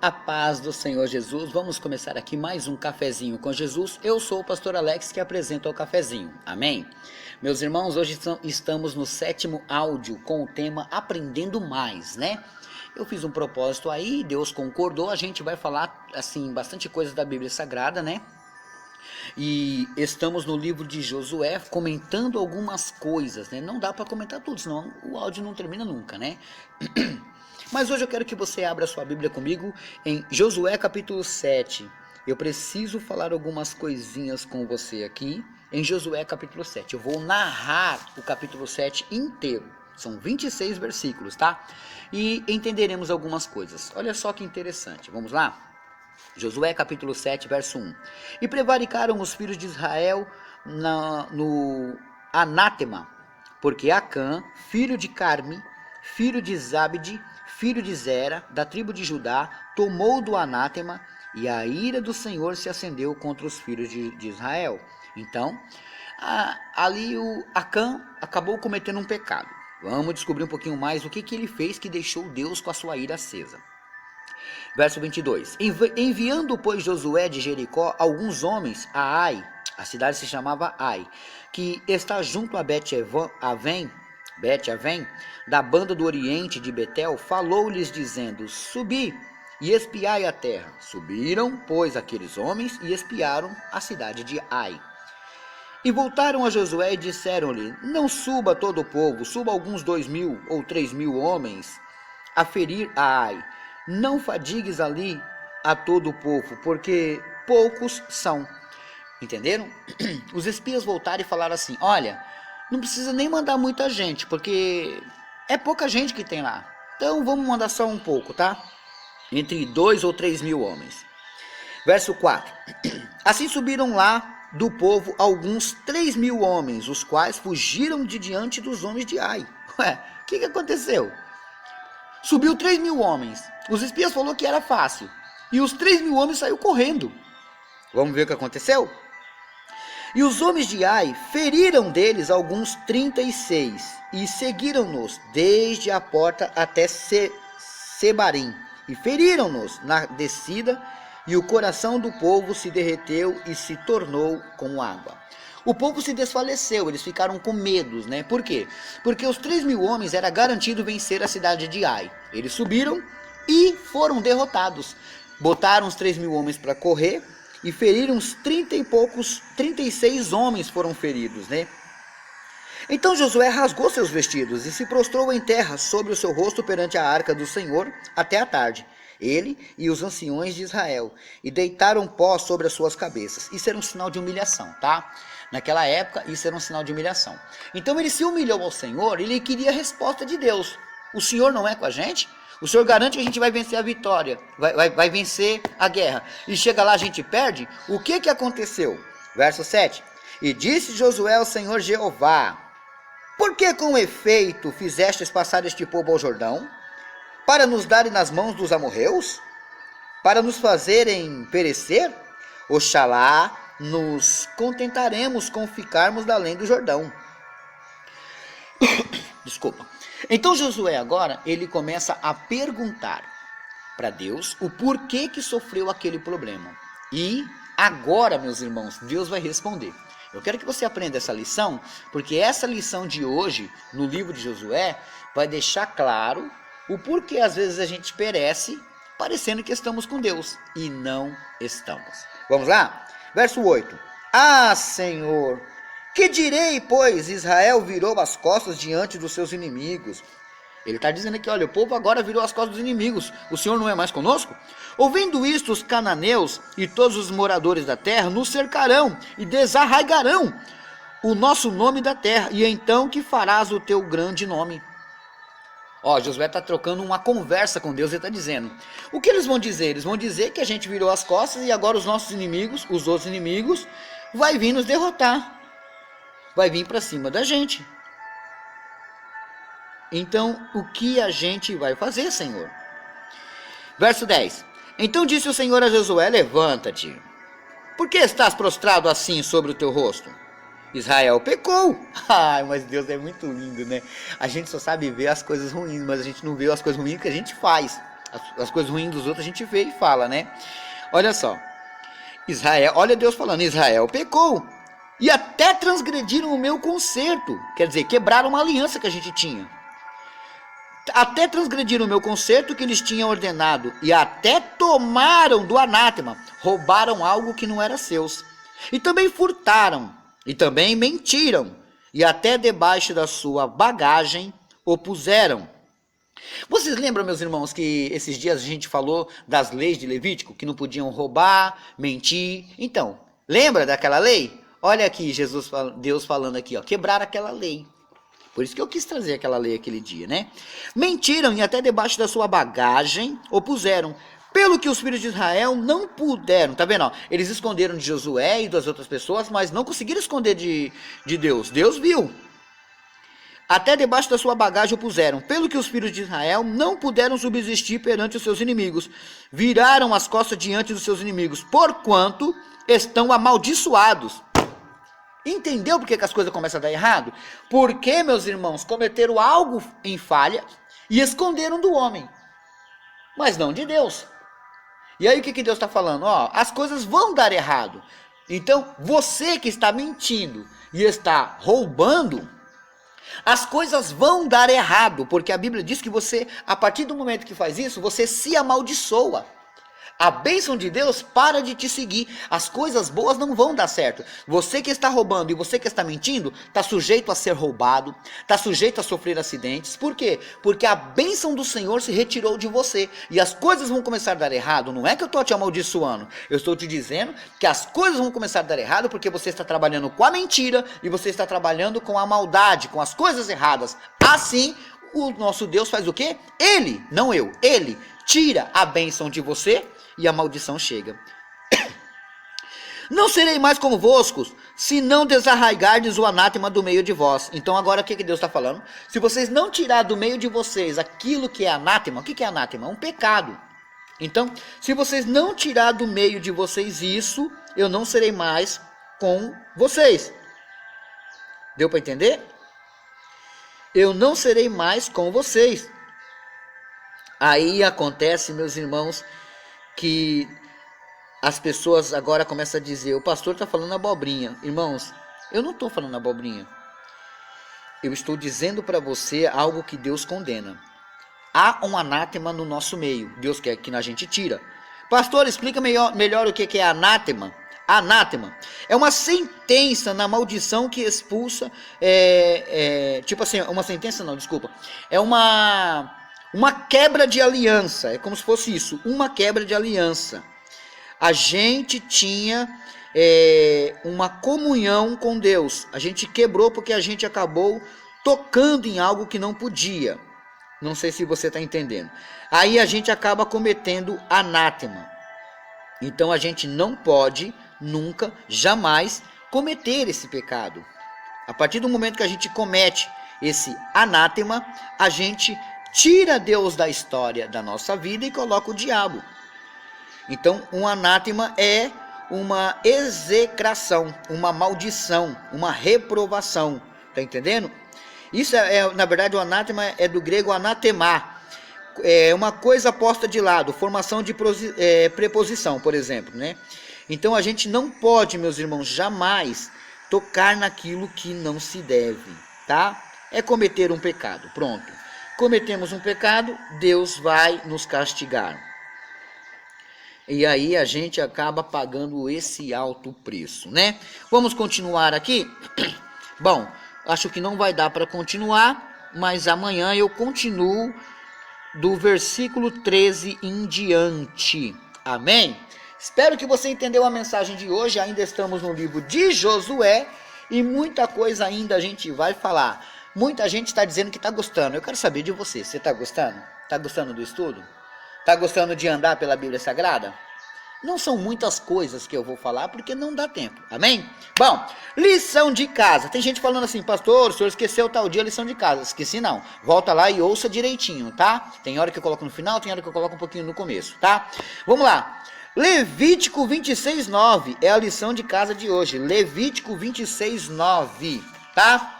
A paz do Senhor Jesus. Vamos começar aqui mais um cafezinho com Jesus. Eu sou o pastor Alex que apresenta o cafezinho. Amém? Meus irmãos, hoje estamos no 7º áudio com o tema Aprendendo Mais, né? Eu fiz um propósito aí, Deus concordou, a gente vai falar assim bastante coisas da Bíblia Sagrada, né? E estamos no livro de Josué comentando algumas coisas, né? Não dá para comentar tudo, senão o áudio não termina nunca, né? Mas hoje eu quero que você abra sua Bíblia comigo em Josué capítulo 7. Eu preciso falar algumas coisinhas com você aqui em Josué capítulo 7. Eu vou narrar o capítulo 7 inteiro. São 26 versículos, tá? E entenderemos algumas coisas. Olha só que interessante. Vamos lá? Josué capítulo 7, verso 1. E prevaricaram os filhos de Israel no anátema, porque Acã, filho de Carme, filho de Zabde, filho de Zera, da tribo de Judá, tomou do anátema, e a ira do Senhor se acendeu contra os filhos de Israel. Então, ali o Acã acabou cometendo um pecado. Vamos descobrir um pouquinho mais o que ele fez que deixou Deus com a sua ira acesa. Verso 22. Enviando, pois, Josué de Jericó alguns homens a Ai, a cidade se chamava Ai, que está junto a Bet-Avém, da banda do oriente de Betel, falou-lhes dizendo: Subi e espiai a terra. Subiram, pois, aqueles homens e espiaram a cidade de Ai. E voltaram a Josué e disseram-lhe: Não suba todo o povo, suba alguns 2.000 ou 3.000 homens a ferir a Ai. Não fadigues ali a todo o povo, porque poucos são. Entenderam? Os espias voltaram e falaram assim: Olha, não precisa nem mandar muita gente, porque é pouca gente que tem lá. Então vamos mandar só um pouco, tá? Entre 2 ou 3.000 homens. Verso 4. Assim subiram lá do povo alguns 3.000 homens, os quais fugiram de diante dos homens de Ai. Ué, o que aconteceu? Subiu 3.000 homens. Os espias falaram que era fácil. E os 3.000 homens saíram correndo. Vamos ver o que aconteceu? E os homens de Ai feriram deles alguns 36 e seguiram-nos desde a porta até Sebarim. E feriram-nos na descida, e o coração do povo se derreteu e se tornou como água. O povo se desfaleceu, eles ficaram com medos, né? Por quê? Porque os 3.000 homens era garantido vencer a cidade de Ai. Eles subiram e foram derrotados. Botaram os 3.000 homens para correr e feriram uns 36 homens foram feridos, né? Então Josué rasgou seus vestidos e se prostrou em terra sobre o seu rosto perante a arca do Senhor até a tarde. Ele e os anciões de Israel, e deitaram pó sobre as suas cabeças. Isso era um sinal de humilhação, tá? Naquela época, isso era um sinal de humilhação. Então ele se humilhou ao Senhor e ele queria a resposta de Deus. O Senhor não é com a gente? O Senhor garante que a gente vai vencer a vitória, vai vencer a guerra. E chega lá, a gente perde? O que aconteceu? Verso 7. E disse Josué ao Senhor Jeová: Por que com efeito fizestes passar este povo ao Jordão? Para nos darem nas mãos dos amorreus? Para nos fazerem perecer? Oxalá nos contentaremos com ficarmos além do Jordão. Desculpa. Então Josué agora, ele começa a perguntar para Deus o porquê que sofreu aquele problema. E agora, meus irmãos, Deus vai responder. Eu quero que você aprenda essa lição, porque essa lição de hoje, no livro de Josué, vai deixar claro o porquê às vezes a gente perece, parecendo que estamos com Deus, e não estamos. Vamos lá? Verso 8. Ah, Senhor, que direi, pois Israel virou as costas diante dos seus inimigos? Ele está dizendo aqui, olha, o povo agora virou as costas dos inimigos. O Senhor não é mais conosco? Ouvindo isto, os cananeus e todos os moradores da terra nos cercarão e desarraigarão o nosso nome da terra. E então que farás o teu grande nome? Ó, Josué está trocando uma conversa com Deus e está dizendo, o que eles vão dizer? Eles vão dizer que a gente virou as costas e agora os nossos inimigos, os outros inimigos, vai vir nos derrotar, vai vir para cima da gente. Então, o que a gente vai fazer, Senhor? Verso 10. Então disse o Senhor a Josué: Levanta-te. Por que estás prostrado assim sobre o teu rosto? Israel pecou. Ai, mas Deus é muito lindo, né? A gente só sabe ver as coisas ruins, mas a gente não vê as coisas ruins que a gente faz. As coisas ruins dos outros a gente vê e fala, né? Olha só. Israel, olha Deus falando, Israel pecou e até transgrediram o meu concerto. Quer dizer, quebraram uma aliança que a gente tinha. Até transgrediram o meu concerto que eles tinham ordenado e até tomaram do anátema, roubaram algo que não era seus. E também furtaram, e também mentiram, e até debaixo da sua bagagem o puseram. Vocês lembram, meus irmãos, que esses dias a gente falou das leis de Levítico, que não podiam roubar, mentir? Então, lembra daquela lei? Olha aqui, Deus falando aqui, ó, quebrar aquela lei. Por isso que eu quis trazer aquela lei aquele dia, né? Mentiram e até debaixo da sua bagagem o puseram. Pelo que os filhos de Israel não puderam, tá vendo? Ó, eles esconderam de Josué e das outras pessoas, mas não conseguiram esconder de Deus. Deus viu. Até debaixo da sua bagagem o puseram. Pelo que os filhos de Israel não puderam subsistir perante os seus inimigos. Viraram as costas diante dos seus inimigos, porquanto estão amaldiçoados. Entendeu por que as coisas começam a dar errado? Porque, meus irmãos, cometeram algo em falha e esconderam do homem, mas não de Deus. E aí o que Deus está falando? Ó, as coisas vão dar errado. Então, você que está mentindo e está roubando, as coisas vão dar errado, porque a Bíblia diz que você, a partir do momento que faz isso, você se amaldiçoa. A bênção de Deus para de te seguir. As coisas boas não vão dar certo. Você que está roubando e você que está mentindo, está sujeito a ser roubado, está sujeito a sofrer acidentes. Por quê? Porque a bênção do Senhor se retirou de você. E as coisas vão começar a dar errado. Não é que eu estou te amaldiçoando. Eu estou te dizendo que as coisas vão começar a dar errado porque você está trabalhando com a mentira e você está trabalhando com a maldade, com as coisas erradas. Assim, o nosso Deus faz o quê? Ele, não eu, ele tira a bênção de você e a maldição chega. Não serei mais convosco, se não desarraigardes o anátema do meio de vós. Então agora o que Deus está falando? Se vocês não tirar do meio de vocês aquilo que é anátema, o que é anátema? É um pecado. Então, se vocês não tirar do meio de vocês isso, eu não serei mais com vocês. Deu para entender? Eu não serei mais com vocês. Aí acontece, meus irmãos, que as pessoas agora começam a dizer, o pastor está falando abobrinha. Irmãos, eu não estou falando abobrinha. Eu estou dizendo para você algo que Deus condena. Há um anátema no nosso meio. Deus quer que a gente tira. Pastor, explica melhor o que é anátema. Anátema é uma sentença na maldição que expulsa, tipo assim, uma sentença não, desculpa. É uma quebra de aliança, é como se fosse isso, uma quebra de aliança. A gente tinha uma comunhão com Deus, a gente quebrou porque a gente acabou tocando em algo que não podia. Não sei se você está entendendo. Aí a gente acaba cometendo anátema. Então a gente não pode, nunca, jamais cometer esse pecado. A partir do momento que a gente comete esse anátema, a gente tira Deus da história da nossa vida e coloca o diabo. Então, um anátema é uma execração, uma maldição, uma reprovação. Tá entendendo? Isso na verdade, o anátema é do grego anatemá. É uma coisa posta de lado, formação de preposição, por exemplo, né? Então, a gente não pode, meus irmãos, jamais tocar naquilo que não se deve, tá? É cometer um pecado, pronto. Cometemos um pecado, Deus vai nos castigar. E aí a gente acaba pagando esse alto preço, né? Vamos continuar aqui? Bom, acho que não vai dar para continuar, mas amanhã eu continuo do versículo 13 em diante. Amém? Espero que você entendeu a mensagem de hoje. Ainda estamos no livro de Josué e muita coisa ainda a gente vai falar. Muita gente está dizendo que está gostando. Eu quero saber de você. Você está gostando? Está gostando do estudo? Está gostando de andar pela Bíblia Sagrada? Não são muitas coisas que eu vou falar porque não dá tempo. Amém? Bom, lição de casa. Tem gente falando assim, pastor, o senhor esqueceu tal dia a lição de casa. Esqueci não. Volta lá e ouça direitinho, tá? Tem hora que eu coloco no final, tem hora que eu coloco um pouquinho no começo, tá? Vamos lá. Levítico 26:9 é a lição de casa de hoje. Levítico 26:9, tá?